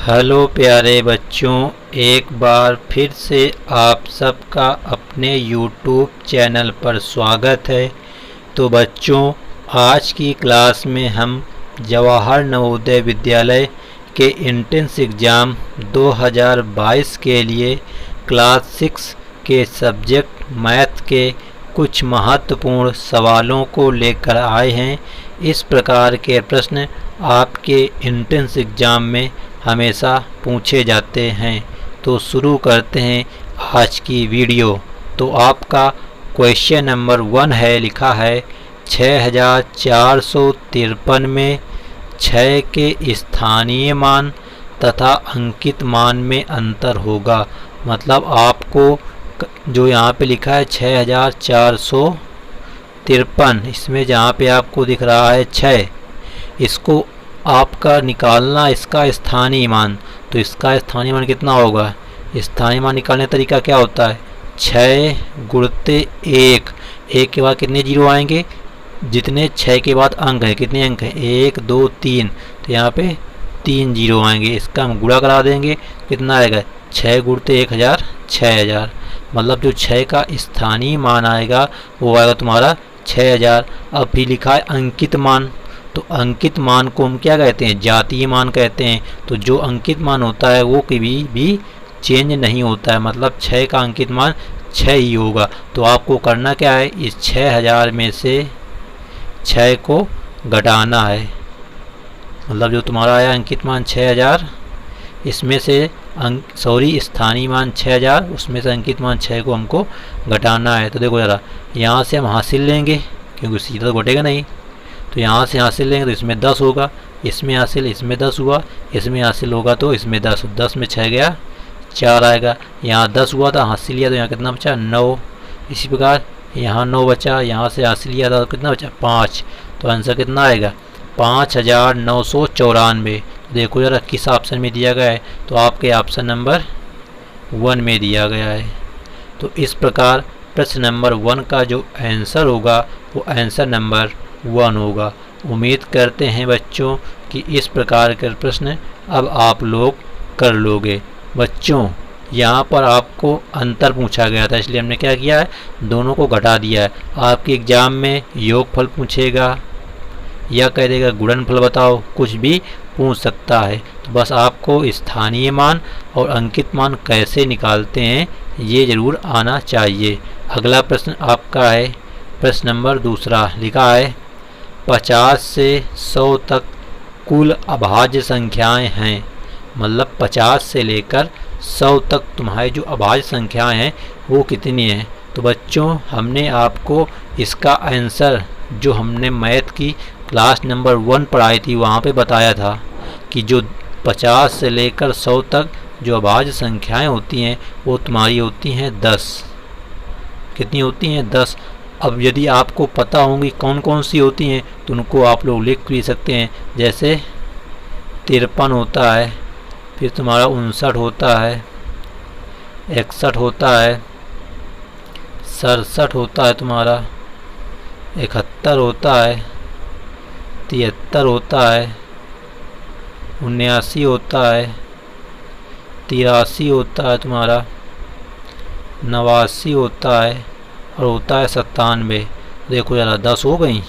Hello प्यारे बच्चों, एक बार फिर से आप सबका अपने YouTube चैनल पर स्वागत है। तो बच्चों, आज की क्लास में हम जवाहर नवोदय विद्यालय के एंट्रेंस एग्ज़ाम 2022 के लिए क्लास 6 के सब्जेक्ट मैथ के कुछ महत्वपूर्ण सवालों को लेकर आए हैं। इस प्रकार के प्रश्न आपके एंट्रेंस एग्ज़ाम में हमेशा पूछे जाते हैं। तो शुरू करते हैं आज की वीडियो। तो आपका क्वेश्चन नंबर 1 है, लिखा है 6453 में 6 के स्थानीय मान तथा अंकित मान में अंतर होगा। मतलब आपको जो यहाँ पे लिखा है 6453, इसमें जहाँ पे आपको दिख रहा है 6, इसको आपका निकालना इसका स्थानीय मान। तो इसका स्थानीय मान कितना होगा? स्थानीय मान निकालने का तरीका क्या होता है? 6 गुणते 1। 1 के बाद कितने जीरो आएंगे? जितने 6 के बाद अंक हैं, कितने अंक हैं? 1 2 3, तो यहाँ पे 3 जीरो आएंगे। इसका हम गुणा करा देंगे, कितना आएगा? 6 गुणते 1000, 6000। मतलब जो 6 का स्थानीय मान आएगा वो आएगा तुम्हारा 6000। अब भी लिखा है अंकित मान। तो अंकित मान को हम क्या कहते हैं? जातीय मान कहते हैं। तो जो अंकित मान होता है वो कभी भी चेंज नहीं होता है। मतलब 6 का अंकित मान 6 ही होगा। तो आपको करना क्या है? इस 6000 में से 6 को घटाना है। मतलब जो तुम्हारा आया अंकित मान 6000, इसमें से स्थानीय मान 6000, उसमें से अंकित मान 6 को हमको घटाना है। तो देखो ज़रा, यहाँ से हम हासिल लेंगे क्योंकि सीधा तो घटेगा नहीं। तो यहाँ से हासिल लेंगे तो इसमें 10 होगा, इसमें हासिल, इसमें 10 हुआ, इसमें हासिल होगा तो इसमें 10, 10 में 6 गया 4 आएगा। यहाँ 10 हुआ था, हासिल लिया तो यहाँ कितना बचा? 9। इसी प्रकार यहाँ 9 बचा, यहाँ से हासिल लिया था तो कितना बचा? 5। तो आंसर कितना आएगा? 5994। देखो जरा किस ऑप्शन में दिया गया है। तो आपके ऑप्शन नंबर 1 में दिया गया है। तो इस प्रकार प्रश्न नंबर 1 का जो आंसर होगा वो आंसर नंबर 1 होगा। उम्मीद करते हैं बच्चों कि इस प्रकार के प्रश्न अब आप लोग कर लोगे। बच्चों, यहाँ पर आपको अंतर पूछा गया था, इसलिए हमने क्या किया है? दोनों को घटा दिया है। आपके एग्ज़ाम में योगफल पूछेगा या कह देगा गुणनफल बताओ, कुछ भी पूछ सकता है। तो बस आपको स्थानीय मान और अंकित मान कैसे निकालते हैं ये ज़रूर आना चाहिए। अगला प्रश्न आपका है प्रश्न नंबर 2, लिखा है 50 से 100 तक कुल अभाज्य संख्याएं हैं। मतलब 50 से लेकर 100 तक तुम्हारी जो अभाज्य संख्याएं हैं वो कितनी हैं? तो बच्चों, हमने आपको इसका आंसर जो हमने मैथ की क्लास नंबर 1 पढ़ाई थी वहाँ पे बताया था कि जो 50 से लेकर 100 तक जो अभाज्य संख्याएं होती हैं वो तुम्हारी होती हैं 10। कितनी होती हैं? 10। अब यदि आपको पता होंगी कौन कौन सी होती हैं तो उनको आप लोग लिख भी सकते हैं। जैसे 53 होता है, फिर तुम्हारा 59 होता है, 61 होता है, 67 होता है, तुम्हारा 71 होता है, 73 होता है, 79 होता है, 83 होता है, तुम्हारा 89 होता है और होता है 97। देखो ज़रा 10 हो गई।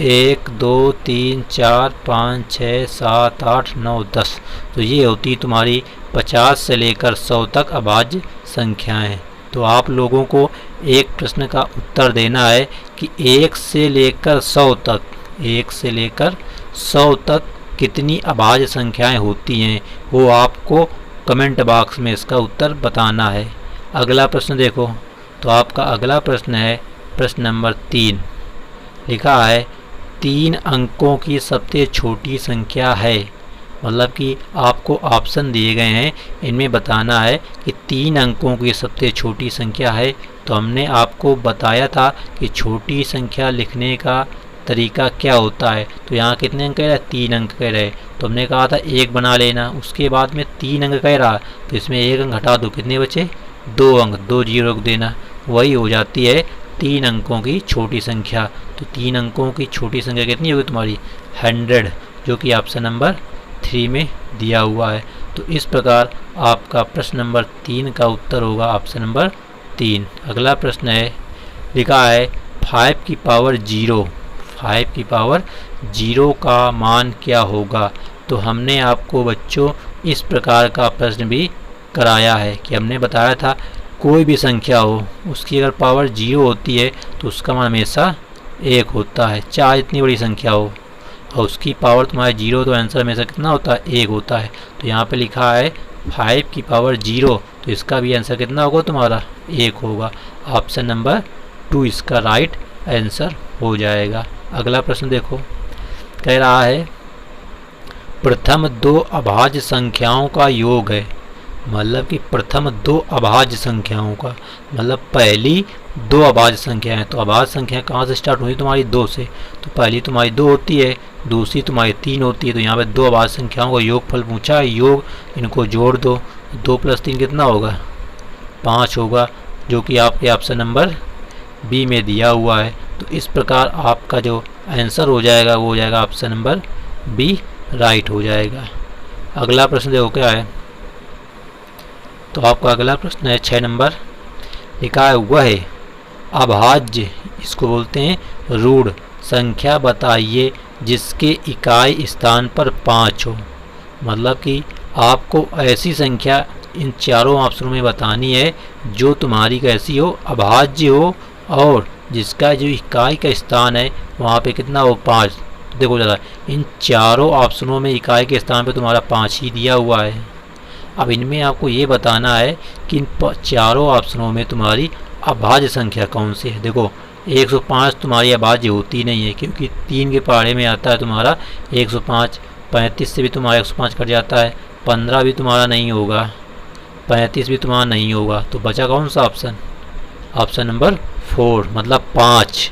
1 2 3 4 5 6 7 8 9 10। तो ये होती तुम्हारी 50 से लेकर 100 तक अभाज्य संख्याएं। तो आप लोगों को एक प्रश्न का उत्तर देना है कि 1 से लेकर 100 तक, 1 से लेकर 100 तक कितनी अभाज्य संख्याएं होती हैं, वो आपको कमेंट बॉक्स में इसका उत्तर बताना है। अगला प्रश्न देखो। तो आपका अगला प्रश्न है प्रश्न नंबर 3, लिखा है 3 अंकों की सबसे छोटी संख्या है। मतलब कि आपको ऑप्शन दिए गए हैं, इनमें बताना है कि 3 अंकों की सबसे छोटी संख्या है। तो हमने आपको बताया था कि छोटी संख्या लिखने का तरीका क्या होता है। तो यहाँ कितने अंक कह रहा है? 3 अंक कह रहे। तो हमने कहा था 1 बना लेना, उसके बाद में 3 अंक कह रहा तो इसमें 1 अंक हटा दो, कितने बचे? 2 अंक, 2 जीरो रख देना, वही हो जाती है 3 अंकों की छोटी संख्या। तो 3 अंकों की छोटी संख्या कितनी होगी तुम्हारी? 100, जो कि ऑप्शन नंबर 3 में दिया हुआ है। तो इस प्रकार आपका प्रश्न नंबर 3 का उत्तर होगा ऑप्शन नंबर 3। अगला प्रश्न है, लिखा है 5 की पावर 0, 5 की पावर 0 का मान क्या होगा। तो हमने आपको बच्चों इस प्रकार का प्रश्न भी कराया है कि हमने बताया था कोई भी संख्या हो उसकी अगर पावर 0 होती है तो उसका मान हमेशा 1 होता है, चाहे इतनी बड़ी संख्या हो, और उसकी पावर तुम्हारी 0 तो आंसर हमेशा कितना होता है, 1 होता है। तो यहाँ पे लिखा है 5 की पावर 0, तो इसका भी आंसर कितना होगा तुम्हारा, 1 होगा। ऑप्शन नंबर 2 इसका राइट आंसर हो जाएगा। अगला प्रश्न देखो, कह रहा है प्रथम 2 अभाज्य संख्याओं का योग है। मतलब कि प्रथम 2 अभाज्य संख्याओं का मतलब पहली 2 अभाज्य संख्या है। तो अभाज्य संख्या कहाँ से स्टार्ट हुई तुम्हारी, 2 से। तो पहली तुम्हारी 2 होती है, दूसरी तुम्हारी 3 होती है। तो यहाँ पे 2 अभाज्य संख्याओं का योगफल पूछा है, योग, इनको जोड़ दो। 2 + 3 कितना होगा, 5 होगा, जो कि आपके ऑप्शन नंबर बी में दिया हुआ है। तो इस प्रकार आपका जो आंसर हो जाएगा वो हो जाएगा ऑप्शन नंबर बी राइट हो जाएगा। अगला प्रश्न देखो क्या है। तो आपका अगला प्रश्न है 6 नंबर, लिखा है वह अभाज्य, इसको बोलते हैं रूढ़ संख्या बताइए जिसके इकाई स्थान पर 5 हो। मतलब कि आपको ऐसी संख्या इन चारों ऑप्शनों में बतानी है जो तुम्हारी कैसी हो, अभाज्य हो, और जिसका जो इकाई का स्थान है वहाँ पे कितना हो, 5। देखो ज़रा, इन चारों ऑप्शनों में इकाई के स्थान पे तुम्हारा 5 ही दिया हुआ है। अब इनमें आपको ये बताना है कि इन चारों ऑप्शनों में तुम्हारी अभाज्य संख्या कौन सी है। देखो 105 तुम्हारी अभाज्य होती नहीं है, क्योंकि 3 के पहाड़े में आता है तुम्हारा 105। 35 से भी तुम्हारा 105 कट जाता है, 15 भी तुम्हारा नहीं होगा, 35 भी तुम्हारा नहीं होगा। तो बचा कौन सा ऑप्शन, ऑप्शन नंबर 4 मतलब 5।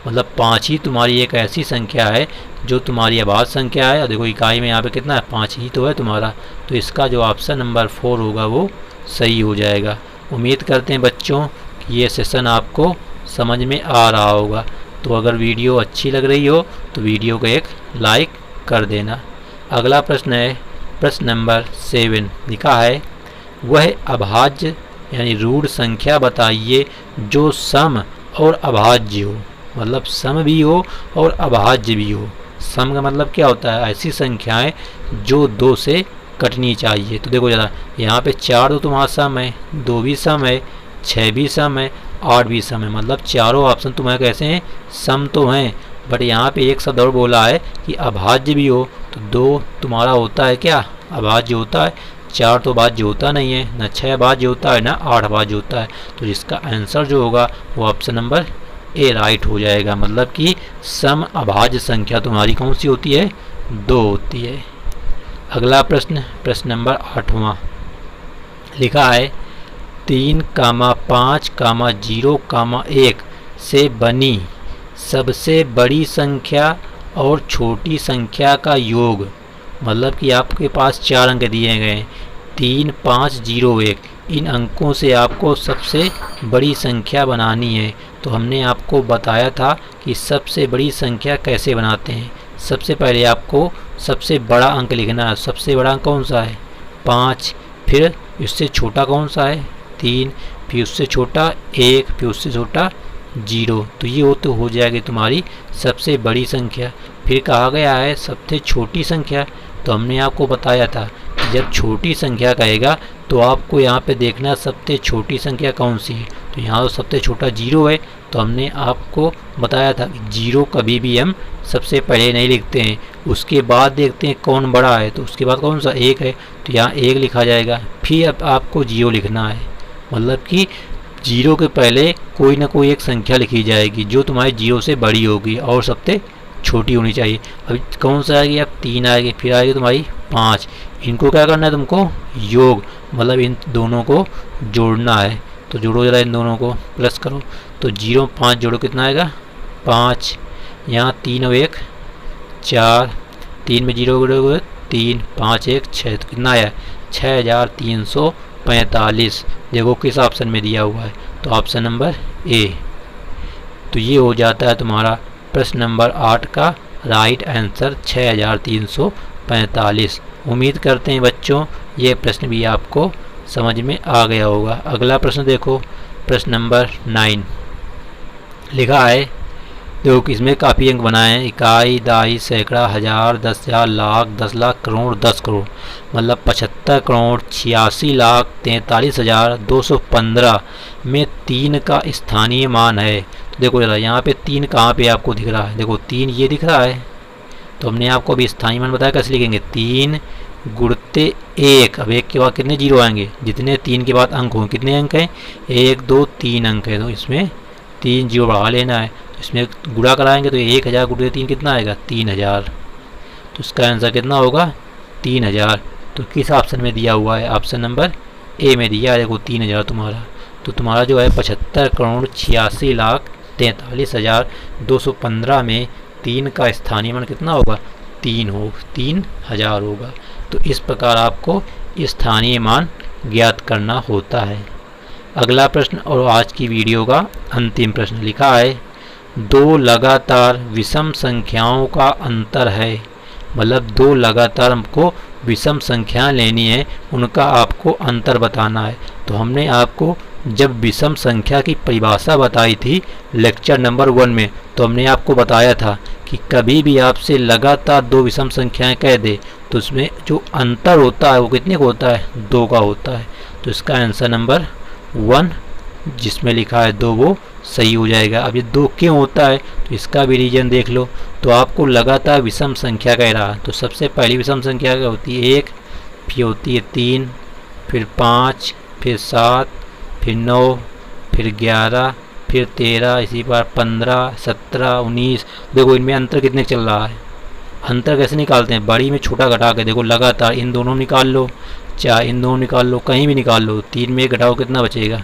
मतलब 5 ही तुम्हारी एक ऐसी संख्या है जो तुम्हारी अभाज्य संख्या है। और देखो इकाई में यहाँ पे कितना है, 5 ही तो है तुम्हारा। तो इसका जो ऑप्शन नंबर 4 होगा वो सही हो जाएगा। उम्मीद करते हैं बच्चों कि ये सेशन आपको समझ में आ रहा होगा। तो अगर वीडियो अच्छी लग रही हो तो वीडियो को एक लाइक कर देना। अगला प्रश्न है प्रश्न नंबर 7, लिखा है वह अभाज्य यानी रूढ़ संख्या बताइए जो सम और अभाज्य हो। मतलब सम भी हो और अभाज्य भी हो। सम का मतलब क्या होता है, ऐसी संख्याएं जो 2 से कटनी चाहिए। तो देखो ज़रा, यहाँ पे 4 तो तुम्हारा सम है, 2 भी सम है, 6 भी सम है, 8 भी सम है। मतलब चारों ऑप्शन तुम्हारे कैसे हैं, सम तो हैं। बट यहाँ पे एक शब्द और बोला है कि अभाज्य भी हो। तो 2 तुम्हारा होता है क्या, अभाज्य होता है। 4 तो अभाज्य होता नहीं है, ना 6 अभाज्य होता है, ना 8 अभाज्य होता है। तो जिसका आंसर जो होगा वो ऑप्शन नंबर ए राइट हो जाएगा। मतलब कि सम अभाज्य संख्या तुम्हारी कौन सी होती है, 2 होती है। अगला प्रश्न, प्रश्न नंबर 8वां, लिखा है 3, 5, 0, 1 से बनी सबसे बड़ी संख्या और छोटी संख्या का योग। मतलब कि आपके पास 4 अंक दिए गए हैं, 3, 5, 0, 1। इन अंकों से आपको सबसे बड़ी संख्या बनानी है। तो हमने आपको बताया था कि सबसे बड़ी संख्या कैसे बनाते हैं। सबसे पहले आपको सबसे बड़ा अंक लिखना है। सबसे बड़ा अंक कौन सा है, 5। फिर उससे छोटा कौन सा है, 3। फिर उससे छोटा 1, फिर उससे छोटा 0। तो ये तो हो जाएगी तुम्हारी सबसे बड़ी संख्या। फिर कहा गया है सबसे छोटी संख्या। तो हमने आपको बताया था कि जब छोटी संख्या कहेगा तो आपको यहाँ पे देखना सबसे छोटी संख्या कौन सी है। तो यहाँ तो सबसे छोटा 0 है। तो हमने आपको बताया था कि 0 कभी भी हम सबसे पहले नहीं लिखते हैं, उसके बाद देखते हैं कौन बड़ा है। तो उसके बाद कौन सा, 1 है। तो यहाँ 1 लिखा जाएगा। फिर अब आपको 0 लिखना है। मतलब कि 0 के पहले कोई ना कोई एक संख्या लिखी जाएगी जो तुम्हारी 0 से बड़ी होगी और सबसे छोटी होनी चाहिए। अभी कौन सा आएगी, अब 3 आएगी, फिर आएगी तुम्हारी 5। इनको क्या करना है तुमको, योग, मतलब इन दोनों को जोड़ना है। तो जोड़ो जरा, इन दोनों को प्लस करो। तो 0, 5 जोड़ो, कितना आएगा, 5। यहाँ 3 और 1 4, 3 में 0 जोड़ोगे 3, 5, 1 6। तो कितना आया, 6345। देखो किस ऑप्शन में दिया हुआ है, तो ऑप्शन नंबर ए। तो ये हो जाता है तुम्हारा प्रश्न नंबर 8 का राइट आंसर, 6345। उम्मीद करते हैं बच्चों ये प्रश्न भी आपको समझ में आ गया होगा। अगला प्रश्न देखो, प्रश्न नंबर 9 लिखा है, देखो इसमें काफ़ी अंक बनाए हैं, इकाई, दहाई, सैकड़ा, हज़ार, 10,000, लाख, 10 लाख, करोड़, 10 करोड़, मतलब 75 करोड़ 86,43,215 में 3 का स्थानीय मान है। तो देखो जरा यहाँ पे 3 कहाँ पे आपको दिख रहा है, देखो 3 ये दिख रहा है। तो हमने आपको अभी स्थानीय मान बताया, कैसे लिखेंगे, 3 गुणते 1। अब 1 के बाद कितने जीरो आएंगे, जितने 3 के बाद अंक हों, कितने अंक हैं, 1 2 3 अंक है, तो इसमें 3 जीरो बढ़ा लेना है। तो इसमें गुणा कराएंगे तो 1000 गुणे 3 कितना आएगा, 3000। तो इसका आंसर कितना होगा, 3000। तो किस ऑप्शन में दिया हुआ है, ऑप्शन नंबर ए में दिया है, देखो 3000 तुम्हारा। तो तुम्हारा जो है 75 करोड़ 86,43,215 में 3 का स्थानीय मान कितना होगा, 3000 होगा। तो इस प्रकार आपको स्थानीय मान ज्ञात करना होता है। अगला प्रश्न और आज की वीडियो का अंतिम प्रश्न लिखा है, 2 लगातार विषम संख्याओं का अंतर है, मतलब 2 लगातार हमको विषम संख्याएं लेनी है, उनका आपको अंतर बताना है। तो हमने आपको जब विषम संख्या की परिभाषा बताई थी लेक्चर नंबर 1 में, तो हमने आपको बताया था कि कभी भी आपसे लगातार 2 विषम संख्याएं कह दे तो उसमें जो अंतर होता है वो कितने का होता है, 2 का होता है। तो इसका आंसर नंबर 1 जिसमें लिखा है 2 वो सही हो जाएगा। अब ये 2 क्यों होता है तो इसका भी रीजन देख लो। तो आपको लगातार विषम संख्या कह रहा है, तो सबसे पहली विषम संख्या क्या होती है, 1, फिर होती है 3, फिर 5, फिर 7, फिर 9, फिर 11, फिर 13, इसी बार 15, 17, 19। देखो इनमें अंतर कितने चल रहा है, अंतर कैसे निकालते हैं, बड़ी में छोटा घटा के, देखो लगातार इन दोनों निकाल लो, चाहे इन दोनों निकाल लो, कहीं भी निकाल लो। 3 में 1 घटाओ कितना बचेगा,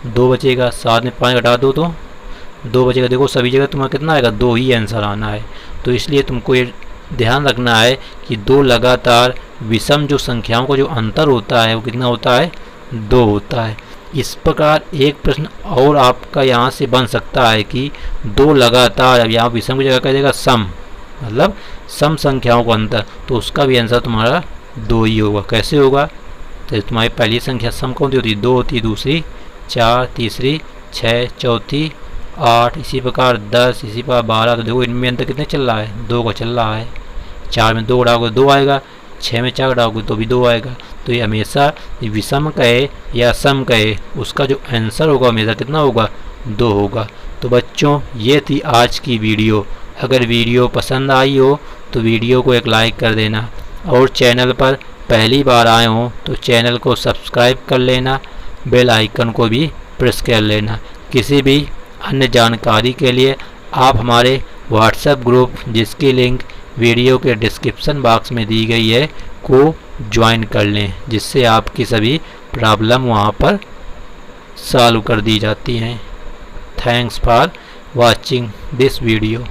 2 बचेगा। 7 में 5 घटा दो तो 2 बचेगा। देखो सभी जगह तुम्हारा कितना आएगा, 2 ही आंसर आना है। तो इसलिए तुमको ये ध्यान रखना है कि 2 लगातार विषम जो संख्याओं का जो अंतर होता है वो कितना होता है, 2 होता है। इस प्रकार एक प्रश्न और आपका यहाँ से बन सकता है कि 2 लगातार, अब यहाँ विषम की जगह कह देगा सम, मतलब सम संख्याओं का अंतर, तो उसका भी आंसर तुम्हारा 2 ही होगा। कैसे होगा, तो तुम्हारी पहली संख्या सम कौन सी होती है, 2 होती है, दूसरी 4, तीसरी 6, चौथी 8, इसी प्रकार 10, इसी प्रकार 12। तो देखो इनमें अंतर कितने चल रहा है, 2 का चल रहा है। 4 में 2 घटाओगे 2 आएगा, 6 में 4 घटाओगे तो भी 2 आएगा। तो ये हमेशा विषम कहे या सम कहे उसका जो आंसर होगा हमेशा कितना होगा, 2 होगा। तो बच्चों ये थी आज की वीडियो। अगर वीडियो पसंद आई हो तो वीडियो को एक लाइक कर देना, और चैनल पर पहली बार आए हो तो चैनल को सब्सक्राइब कर लेना, बेल आइकन को भी प्रेस कर लेना। किसी भी अन्य जानकारी के लिए आप हमारे व्हाट्सएप ग्रुप, जिसकी लिंक वीडियो के डिस्क्रिप्शन बॉक्स में दी गई है, को ज्वाइन कर लें, जिससे आपकी सभी प्रॉब्लम वहाँ पर सॉल्व कर दी जाती हैं। Thanks for watching this video.